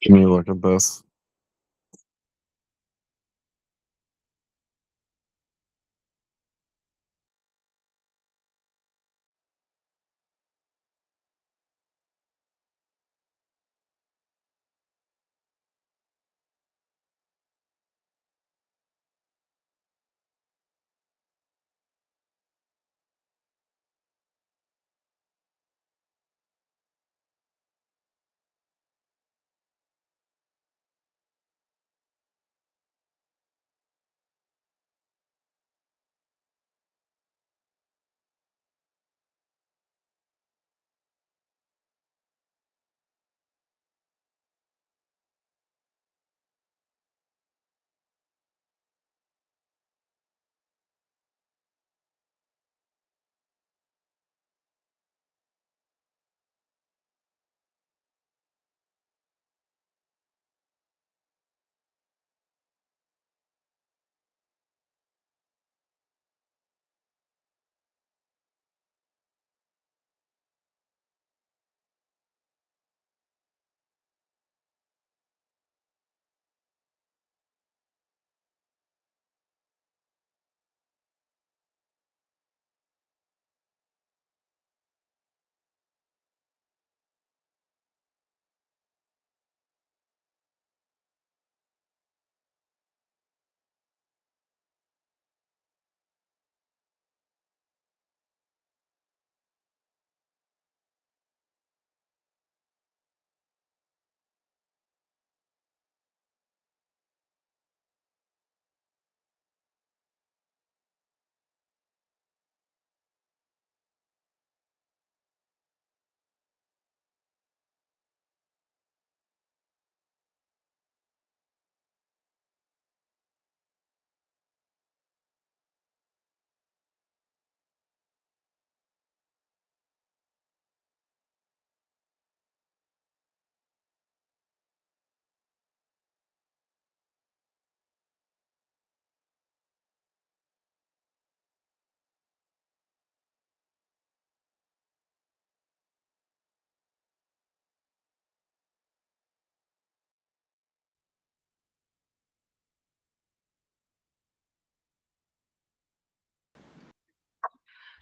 Can you look at this?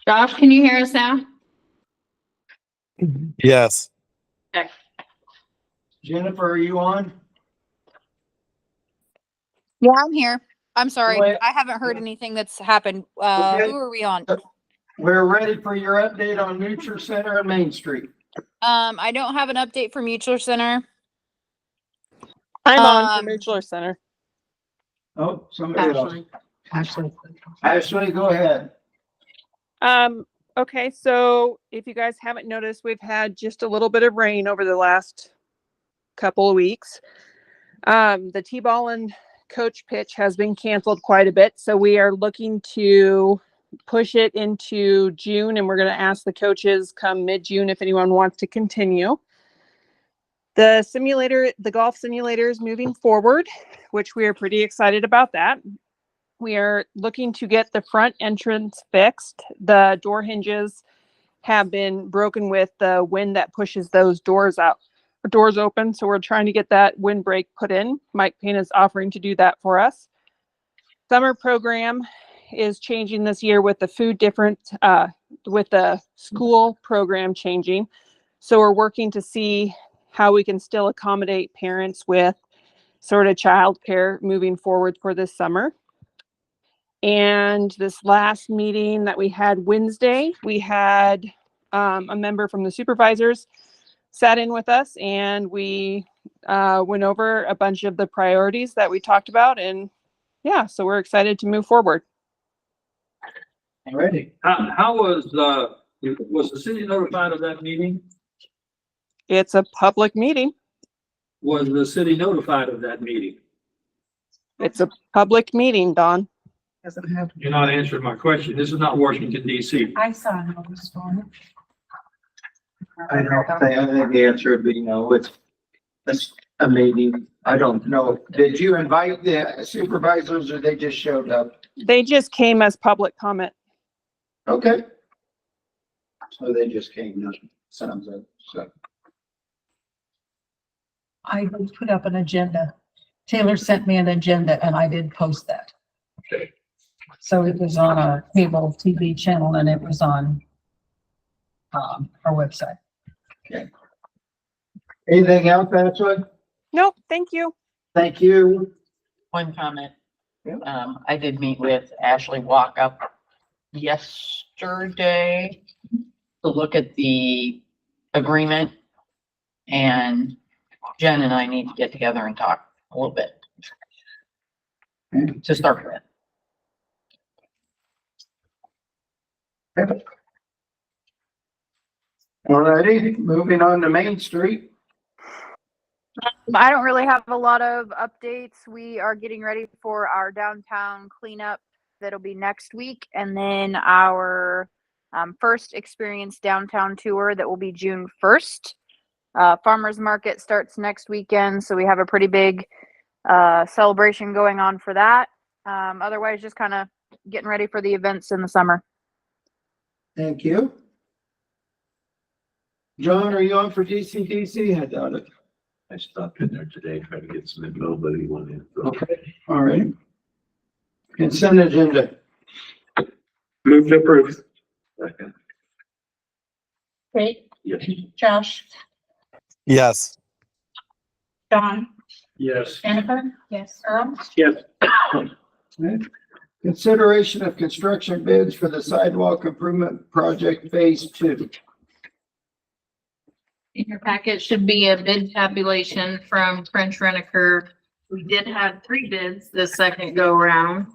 Josh, can you hear us now? Yes. Okay. Jennifer, are you on? Yeah, I'm here. I'm sorry. Go ahead. I haven't heard anything that's happened. Okay. Who are we on? We're ready for your update on Mutual Center and Main Street. I don't have an update from Mutual Center. I'm on for Um, Mutual Center. Oh, somebody else. Ashley, go ahead. Okay, so if you guys haven't noticed, we've had just a little bit of rain over the last couple of weeks. The T-ball and coach pitch has been canceled quite a bit, so we are looking to push it into June, and we're going to ask the coaches come mid-June if anyone wants to continue. The golf simulator is moving forward, which we are pretty excited about that. We are looking to get the front entrance fixed. The door hinges have been broken with the wind that pushes those doors open. So we're trying to get that windbreak put in. Mike Payne is offering to do that for us. Summer program is changing this year with the food different, with the school program changing. So we're working to see how we can still accommodate parents with sort of childcare moving forward for this summer. And this last meeting that we had Wednesday, we had a member from the supervisors sat in with us, and we went over a bunch of the priorities that we talked about. And yeah, so we're excited to move forward. Ready. How was the city notified of that meeting? It's a public meeting. Was the city notified of that meeting? It's a public meeting, Don. Doesn't have. You're not answering my question. This is not Washington DC. I saw no storm. I think the answer would be no. It's a meeting. I don't know. Did you invite the supervisors or they just showed up? They just came as public comment. Okay. So they just came, sounds like, so. I would put up an agenda. Taylor sent me an agenda and I did post that. Okay. So it was on our cable TV channel and it was on our website. Anything else, Ashley? Nope, thank you. Thank you. One comment. Yeah. I did meet with Ashley Walkup yesterday to look at the agreement. And Jen and I need to get together and talk a little bit. To start with. Alrighty, moving on to Main Street. I don't really have a lot of updates. We are getting ready for our downtown cleanup. That'll be next week. And then our first experience downtown tour that will be June 1st. Farmers market starts next weekend. So we have a pretty big celebration going on for that. Otherwise, just kind of getting ready for the events in the summer. Thank you. John, are you on for DCDC? I doubt it. I stopped in there today trying to get some info, but he went in. Okay, all right. Consent agenda. Move to approve. Second. Great. Yes. Josh, Yes. Don, Yes. Jennifer? Yes. Earl? Yes. Okay. Consideration of construction bids for the sidewalk improvement project phase 2. In your packet should be a bid tabulation from French Reniker. We did have 3 bids the second go round.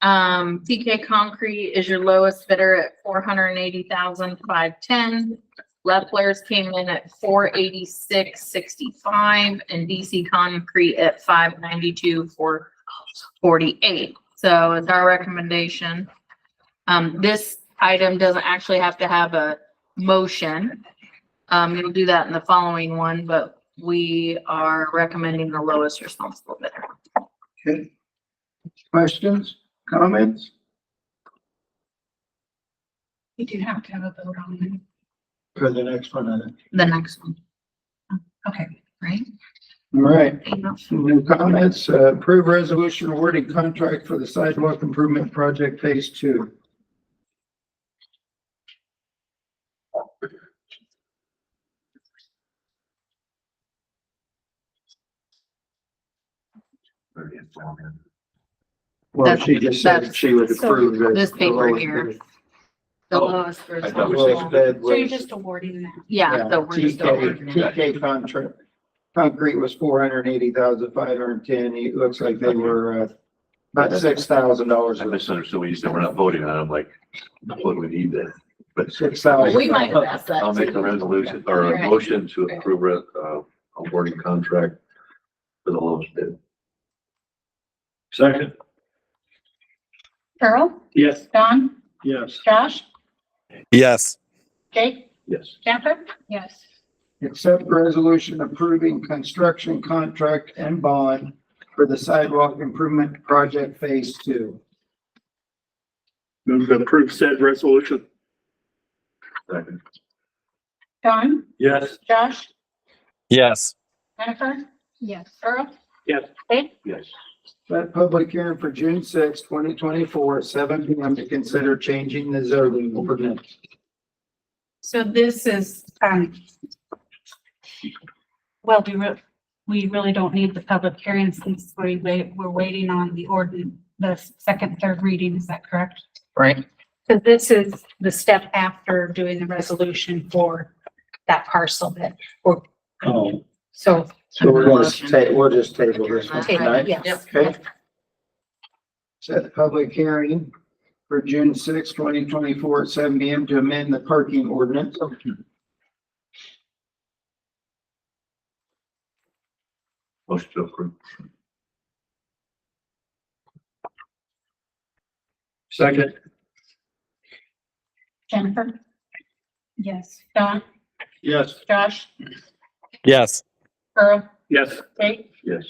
TK Concrete is your lowest bidder at $480,510. Leffler's came in at $486,65 and DC Concrete at $592,448. So it's our recommendation. This item doesn't actually have to have a motion. You'll do that in the following one, but we are recommending the lowest responsible bidder. Okay. Questions, comments? You do have to have a vote on it. For the next one, I think. The next one, Okay. right? All right. New comments, approve resolution awarding contract for the sidewalk improvement project phase 2. Very informative. Well, she just said she would approve the This the paper lowest here. bid. The Oh, lowest I thought The we lowest responsible. bid So you're was, just awarding that. Yeah, so we're just awarding it. TK contract. Concrete was $480,510. It looks like they were, about $6,000. I misunderstood when you said we're not voting on it. I'm like, what do we need then? But $6,000. We might have asked that. I'll make a too. resolution or a Right. motion to approve awarding contract for the lowest bid. Second. Earl, Yes. Don, Yes. Josh, Yes. Jake, Yes. Jennifer? Yes. Accept resolution approving construction contract and bond for the sidewalk improvement project phase 2. Move to approve said resolution. Second. Don, Yes. Josh, Yes. Jennifer? Yes. Earl? Yes. Jake? Yes. That public hearing for June 6, 2024, 7 p.m. to consider changing the zoning ordinance. So this is, well, we really don't need the public hearing since we're waiting on the ordinance, the second, third reading, is that correct? Right. So this is the step after doing the resolution for that parcel that, or, Oh. so. So we'll just table this one tonight. Yes. Okay. Set the public hearing for June 6, 2024 at 7 p.m. to amend the parking ordinance. Motion to approve. Second. Jennifer? Yes. Don, Yes. Josh, Yes. Earl, Yes. Jake? Yes.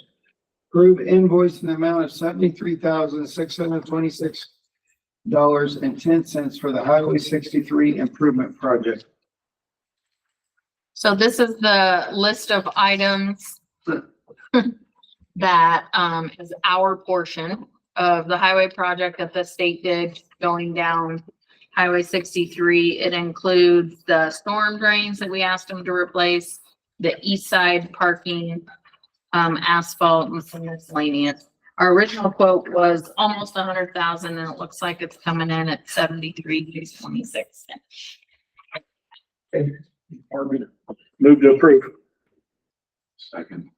Approve invoice in the amount of $73,626.10 for the Highway 63 improvement project. So this is the list of items that, is our portion of the highway project that the state did going down Highway 63. It includes the storm drains that we asked them to replace, the east side parking, asphalt and some miscellaneous. Our original quote was almost 100,000 and it looks like it's coming in at 73,26. Move to approve. Second.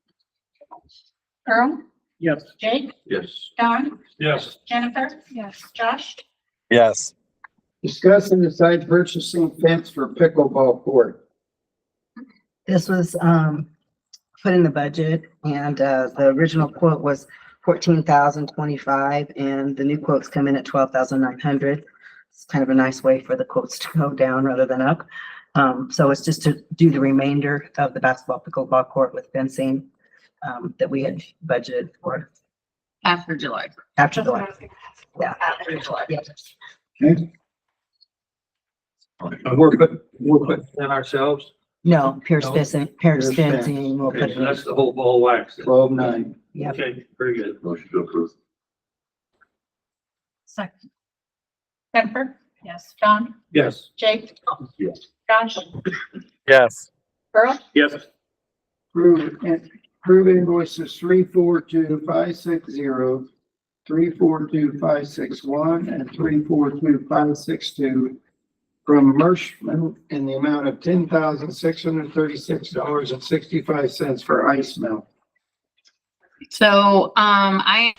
Earl, Yes. Jake, Yes. Don, Yes. Jennifer. Yes. Josh. Yes. Discuss and decide purchasing fence for pickleball court. This was, put in the budget and, the original quote was 14,025 and the new quotes come in at 12,900. It's kind of a nice way for the quotes to go down rather than up. So it's just to do the remainder of the basketball pickleball court with fencing, that we had budgeted for After July. after the, yeah. After July. Yeah. Okay. And we're putting in ourselves. No, Pierce No. fencing, Pierce fencing, we'll Okay, put so it, that's the whole ball wax. 12-9. yep. Okay, very good. Motion to approve. Second. Jennifer. Yes. Don, Yes. Jake, Yes. Josh, Yes. Earl. Yes. Approve invoices 342-560, 342-561, and 342-562 from Mershman in the amount of $10,636.65 for ice melt. So, I,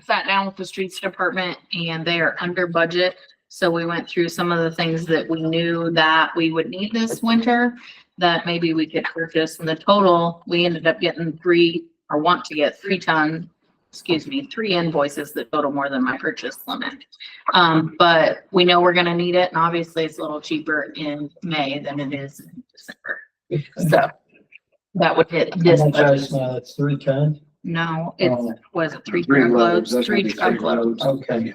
sat down with the streets department and they are under budget. So we went through some of the things that we knew that we would need this winter that maybe we could purchase. And the total, we ended up getting three invoices that total more than my purchase limit. But we know we're gonna need it and obviously it's a little cheaper in May than it is in December. So that would hit this budget. It's 3 tons? No, it's, Oh. was it three truckloads? That's Three gonna be 3 truckloads. loads. Okay.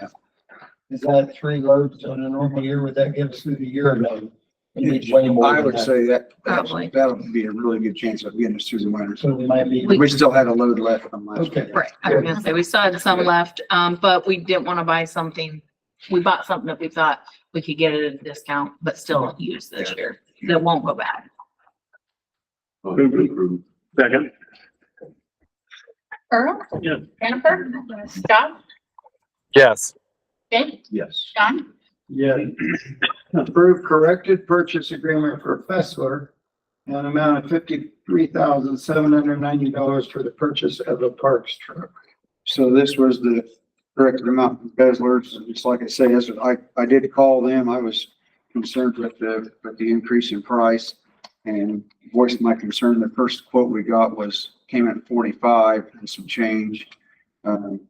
Is that 3 loads on a normal year? Would that give us through the year or no? We need way more I than would that. say that, Probably. that would be a really good chance of getting us through the winter. So we might be. We still had a load left from last Okay. year. Right, I was gonna say, we still had some left, but we didn't wanna buy something. We bought something that we thought we could get it at a discount, but still use this year. That won't go bad. Motion to approve. Second. Earl. Yeah. Jennifer. Yes. Josh, Yes. Jake, Yes. Don, Yeah. Approve corrected purchase agreement for Fessler in an amount of $53,790 for the purchase of a Parks truck. So this was the correct amount from Bezler's. It's like I say, I did call them. I was concerned with the increase in price and voiced my concern. The first quote we got came in at 45 and some change. And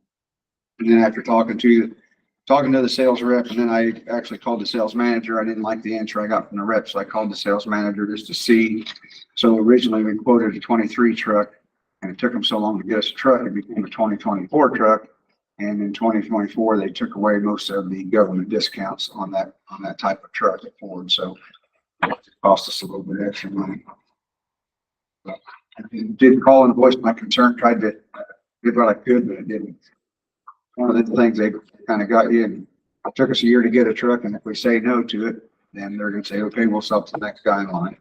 then after talking to the sales rep, and then I actually called the sales manager. I didn't like the answer I got from the rep, so I called the sales manager just to see. So originally we quoted a 23 truck and it took them so long to get us a truck. It became a 2024 truck. And in 2024, they took away most of the government discounts on that type of truck at Ford. So it cost us a little bit extra money. But I did call and voice my concern, tried to do what I could, but it didn't. One of the things they kind of got you, and it took us a year to get a truck, and if we say no to it, then they're gonna say, okay, we'll sell to the next guy in line.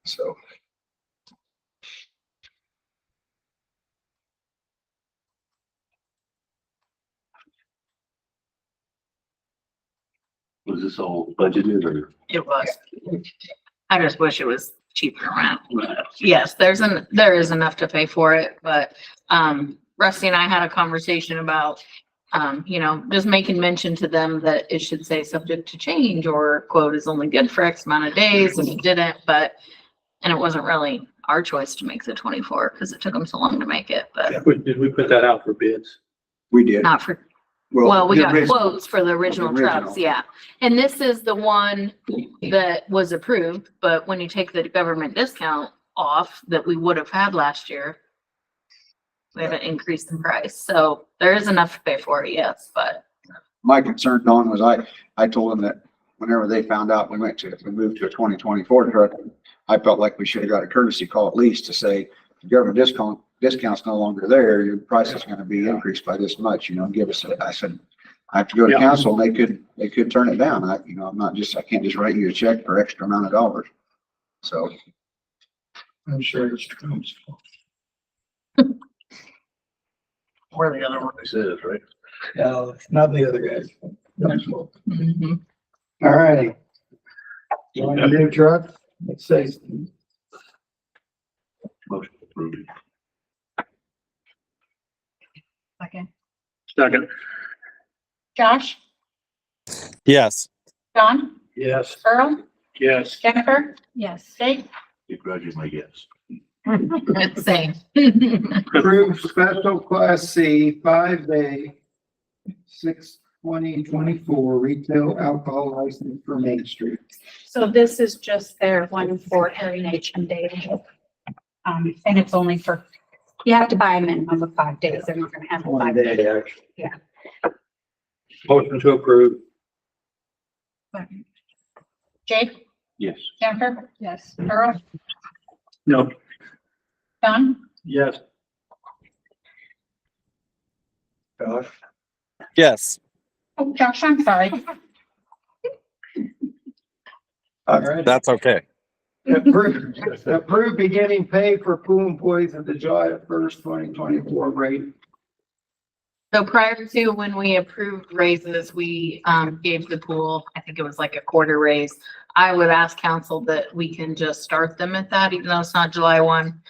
So. Was this all budgeted or? It was. I just wish it was cheaper around. Yes, there is enough to pay for it, but, Rusty and I had a conversation about, just making mention to them that it should say subject to change or quote is only good for X amount of days, and it didn't, and it wasn't really our choice to make the 24 because it took them so long to make it, but Did we put that out for bids? We did. not for, well, we the got original- quotes for the original trucks, yeah. And this is the one that was approved, but when you take the government discount off that we would have had last year, we have an increase in price. So there is enough to pay for it, yes, but My concern, Don, was I told them that whenever they found out we moved to a 2024 truck, I felt like we should have got a courtesy call at least to say, the government discount's no longer there, your price is gonna be increased by this much, give us, I said, I have to go to Yeah. council, and they could turn it down. I can't just write you a check for extra amount of dollars. So. I'm sure it's true. Or the other one. They said it, right? No, not the other guys. Mhm. All right. You want a new truck? Let's say. Motion approved. Second. Second. Josh, Yes. John, Yes. Earl, Yes. Jennifer? Yes. Jake? Begrudgingly, my guess. It's same. Approved special class C 5A 6/20/24 retail alcohol license for Main Street. So this is just their one for Harry and H and Dave. And it's only for, you have to buy a minimum of 5 days. They're not gonna have 5 days. actually. Yeah. Motion to approve. Jake, Yes. Jennifer? Yes. Earl, No. John? Yes. Josh? Yes. Oh, Josh, I'm sorry. All right. That's okay. Approved beginning pay for pool employees at the July 1st, 2024 rate. So prior to when we approved raises, we gave the pool, I think it was like a quarter raise. I would ask council that we can just start them at that, even though it's not July 1.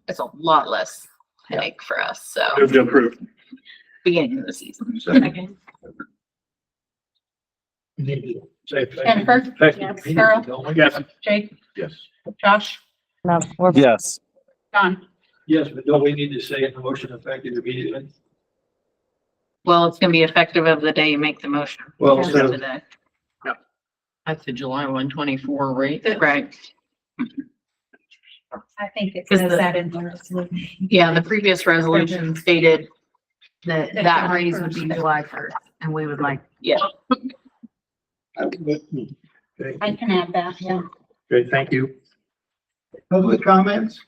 It's a lot less headache for us, so Move to approve. beginning of the season. Second. Say Jennifer? effective Yes. Earl? immediately. Yes. Jake, Yes. Josh, Yes. John? Yes, but don't we need to say in the motion effective immediately? Well, it's gonna be effective of the day you make the motion. Well, Effective so- of the day. That's the July 1/24 rate. Right. I think it Is says the- that in the resolution. Yeah, the previous resolution stated that that raise would be July 1st, and we would like, yeah. I can add that, yeah. Okay, thank you. Public comments?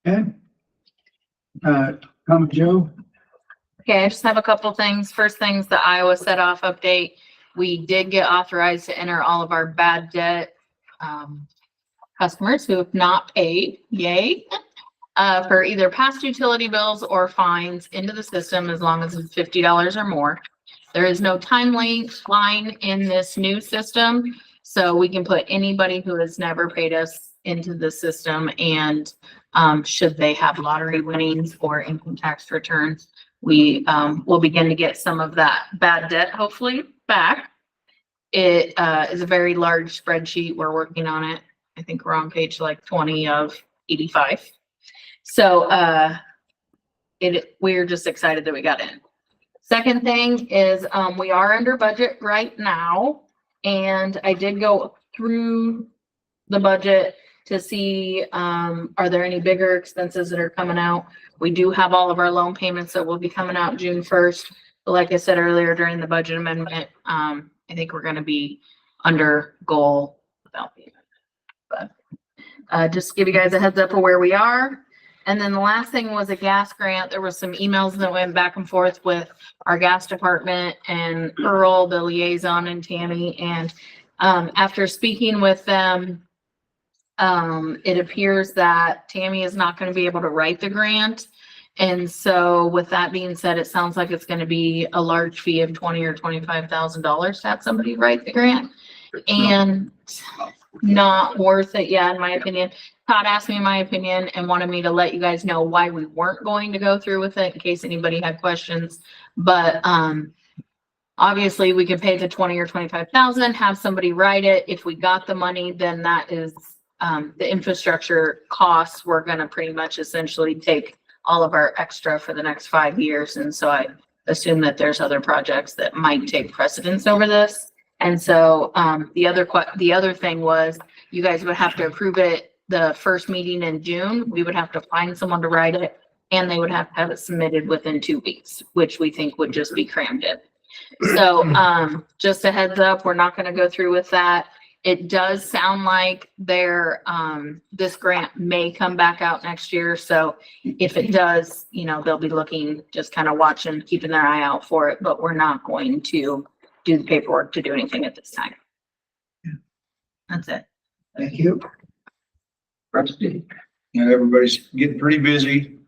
Okay. Come Joe. Okay, I just have a couple things. First things, the Iowa set off update. We did get authorized to enter all of our bad debt customers who have not paid, yay, for either past utility bills or fines into the system as long as it's $50 or more. There is no line in this new system, so we can put anybody who has never paid us into the system, and should they have lottery winnings or income tax returns, we will begin to get some of that bad debt hopefully back. It is a very large spreadsheet. We're working on it. I think we're on page like 20 of 85. So we're just excited that we got in. Second thing is we are under budget right now, and I did go through the budget to see are there any bigger expenses that are coming out. We do have all of our loan payments that will be coming out June 1st. But like I said earlier during the budget amendment, I think we're going to be under goal without payment. But just to give you guys a heads up of where we are. And then the last thing was a gas grant. There was some emails that went back and forth with our gas department and Earl, the liaison, and Tammy. And after speaking with them, it appears that Tammy is not going to be able to write the grant. And so with that being said, it sounds like it's going to be a large fee of $20,000 or $25,000 to have somebody write the grant. And not worth it, yeah, in my opinion. Todd asked me my opinion and wanted me to let you guys know why we weren't going to go through with it in case anybody had questions. But obviously we could pay the 20 or 25,000, have somebody write it. If we got the money, then that is the infrastructure costs. We're gonna pretty much essentially take all of our extra for the next 5 years. And so I assume that there's other projects that might take precedence over this. And so the other thing was you guys would have to approve it the first meeting in June. We would have to find someone to write it. and they would have to have it submitted within 2 weeks, which we think would just be crammed in. So, just a heads up, we're not gonna go through with that. It does sound like this grant may come back out next year, so if it does, they'll be looking, just kind of watching, keeping their eye out for it, but we're not going to do the paperwork to do anything at this time. That's it. Thank you. Rusty. Everybody's getting pretty busy.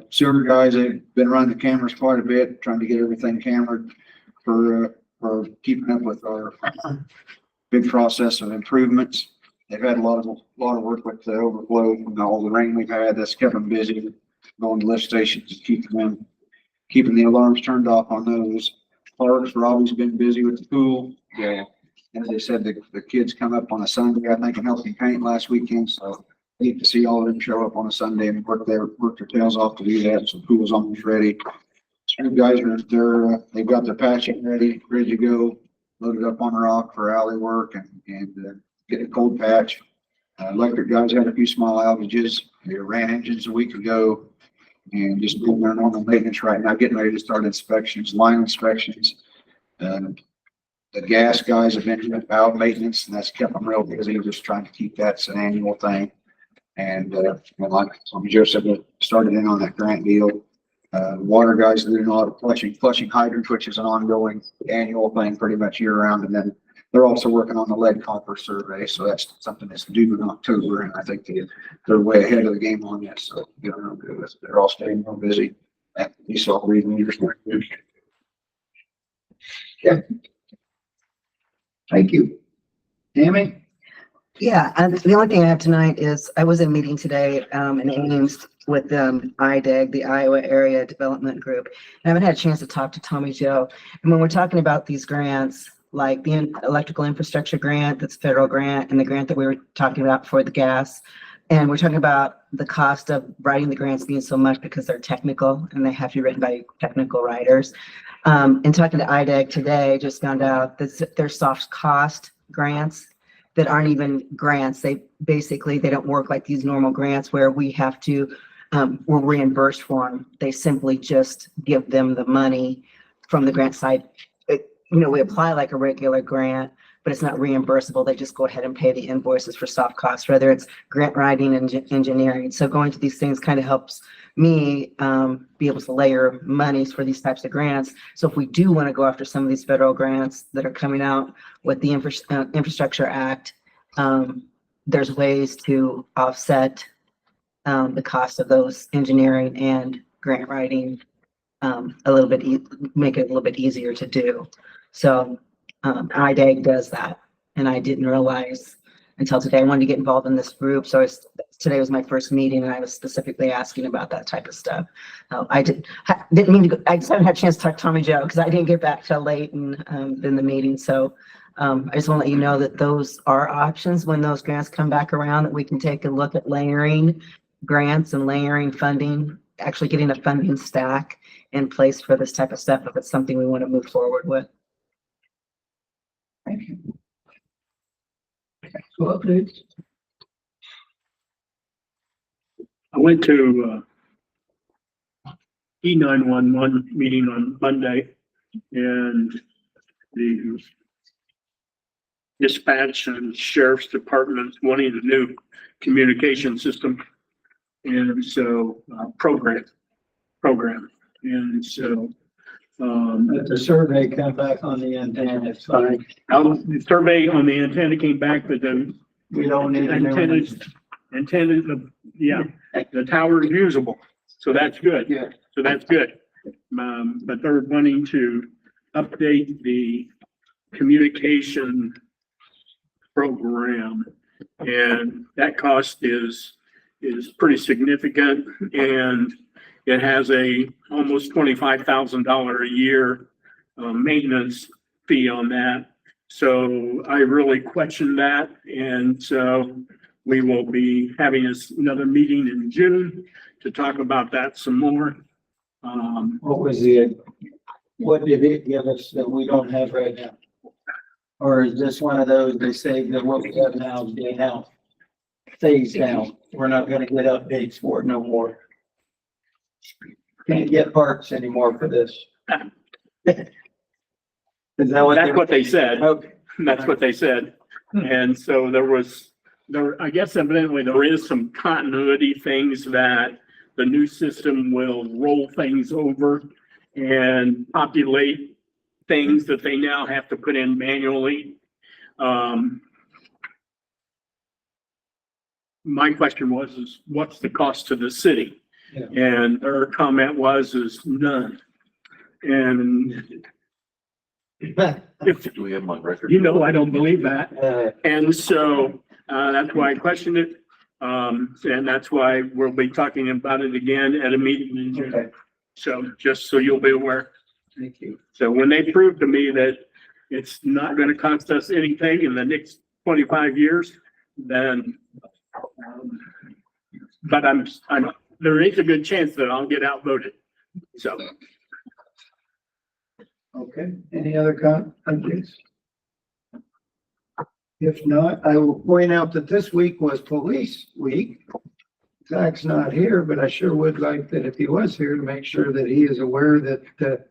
Sewer guys, they've been running the cameras quite a bit, trying to get everything cambered for keeping up with our big process of improvements. They've had a lot of work with the overflow and all the rain we've had. That's kept them busy, going to lift stations, keeping the alarms turned off on those. Clark's Robbie's been busy with the pool. Yeah. As they said, the kids come up on a Sunday, I think, and helped them paint last weekend, so neat to see all of them show up on a Sunday and work their tails off to do that. So the pool's almost ready. Some guys they've got their patching ready to go, loaded up on rock for alley work and get a cold patch. Electric guys had a few small outages. They ran engines a week ago and just doing their normal maintenance right now, getting ready to start inspections, line inspections. The gas guys have been about maintenance, and that's kept them real busy, just trying to keep that an annual thing. And like Joe said, we started in on that grant deal. Water guys are doing a lot of flushing hydrants, which is an ongoing annual thing pretty much year round. And then they're also working on the lead copper survey. So that's something that's due in October. And I think they're way ahead of the game on this. So they're all staying real busy. You saw reading yours. Yeah. Thank you. Tammy? Yeah, and the only thing I have tonight is I was in a meeting today in Ames with IDEG, the Iowa Area Development Group. And I haven't had a chance to talk to Tommy Joe. And when we're talking about these grants, like the electrical infrastructure grant, that's a federal grant, and the grant that we were talking about for the gas, and we're talking about the cost of writing the grants being so much because they're technical and they have to be written by technical writers. And talking to IDEG today, just found out that they're soft cost grants that aren't even grants. They don't work like these normal grants where we have to, we're reimbursed for them. They simply just give them the money from the grant side. We apply like a regular grant, but it's not reimbursable. They just go ahead and pay the invoices for soft costs, whether it's grant writing and engineering. So going to these things kind of helps me be able to layer monies for these types of grants. So if we do want to go after some of these federal grants that are coming out with the Infrastructure Act, there's ways to offset the cost of those engineering and grant writing a little bit, make it a little bit easier to do. So IDEG does that, and I didn't realize until today. I wanted to get involved in this group, so today was my first meeting, and I was specifically asking about that type of stuff. I didn't mean to go, I just haven't had a chance to talk to Tommy Joe because I didn't get back till late in the meeting. So I just want to let you know that those are options when those grants come back around, that we can take a look at layering grants and layering funding, actually getting a funding stack in place for this type of stuff if it's something we want to move forward with. Thank you. So updates. I went to E911 meeting on Monday, and the dispatch and sheriff's department wanting a new communication system, and so program, and so Let the survey come back on the antenna, it's fine. the survey on the antenna came back, but the We don't need a new one. yeah, the tower is usable, so that's good. Yeah. So that's good. But they're wanting to update the communication program, and that cost is pretty significant, and it has a almost $25,000 a year maintenance fee on that. So I really question that, and so we will be having another meeting in June to talk about that some more. What did it give us that we don't have right now? Or is this one of those, they say that what we have now is being out, phased down, we're not gonna get updates for it no more? can't get parts anymore for this. Is that what? That's what they said. Okay. That's what they said. And so I guess evidently there is some continuity things that the new system will roll things over and populate things that they now have to put in manually. My question was, what's the cost to the city? Yeah. And their comment is none. And if, Do we have them on record? I don't believe that. And so, that's why I questioned it. And that's why we'll be talking about it again at a meeting in June. Okay, So just so you'll be aware. thank you. So when they prove to me that it's not gonna cost us anything in the next 25 years, then, but there is a good chance that I'll get outvoted. So. Okay, any other comments? If not, I will point out that this week was police week. Zach's not here, but I sure would like that if he was here to make sure that he is aware that,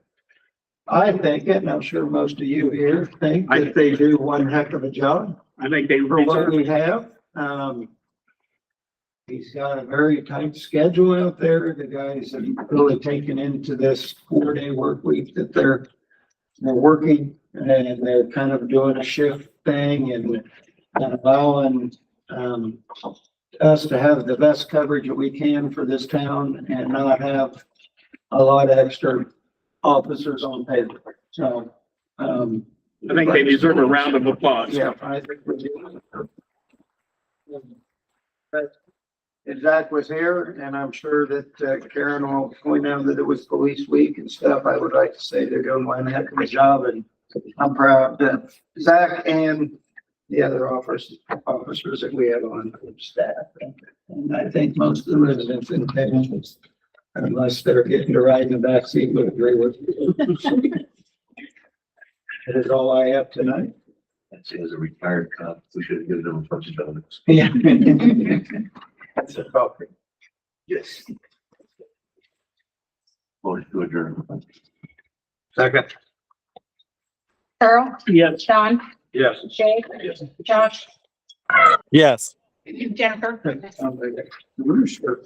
I think, and I'm sure most of you here think that they do one heck of a job I think they for what reserve, we have. He's got a very tight schedule out there. The guys have really taken into this 4-day work week that they're working, and they're kind of doing a shift thing and allowing, us to have the best coverage that we can for this town and not have a lot of extra officers on paper. So, I think they deserve a round of applause. yeah, I think we do. But Zach was here, and I'm sure that Karen will point out that it was police week and stuff. I would like to say they're doing one heck of a job, and I'm proud that Zach and the other officers that we have on staff. And I think most of the residents in town, unless they're getting to ride in the backseat, would agree with you. That is all I have tonight. I'd say as a retired cop, we should have given them a bunch of donuts. Yeah. That's a topic. Yes. Voted to adjourn. Second. Earl, Yes. Sean, Yes. Jay, Josh, Yes. Jennifer. Sounds like a rooster.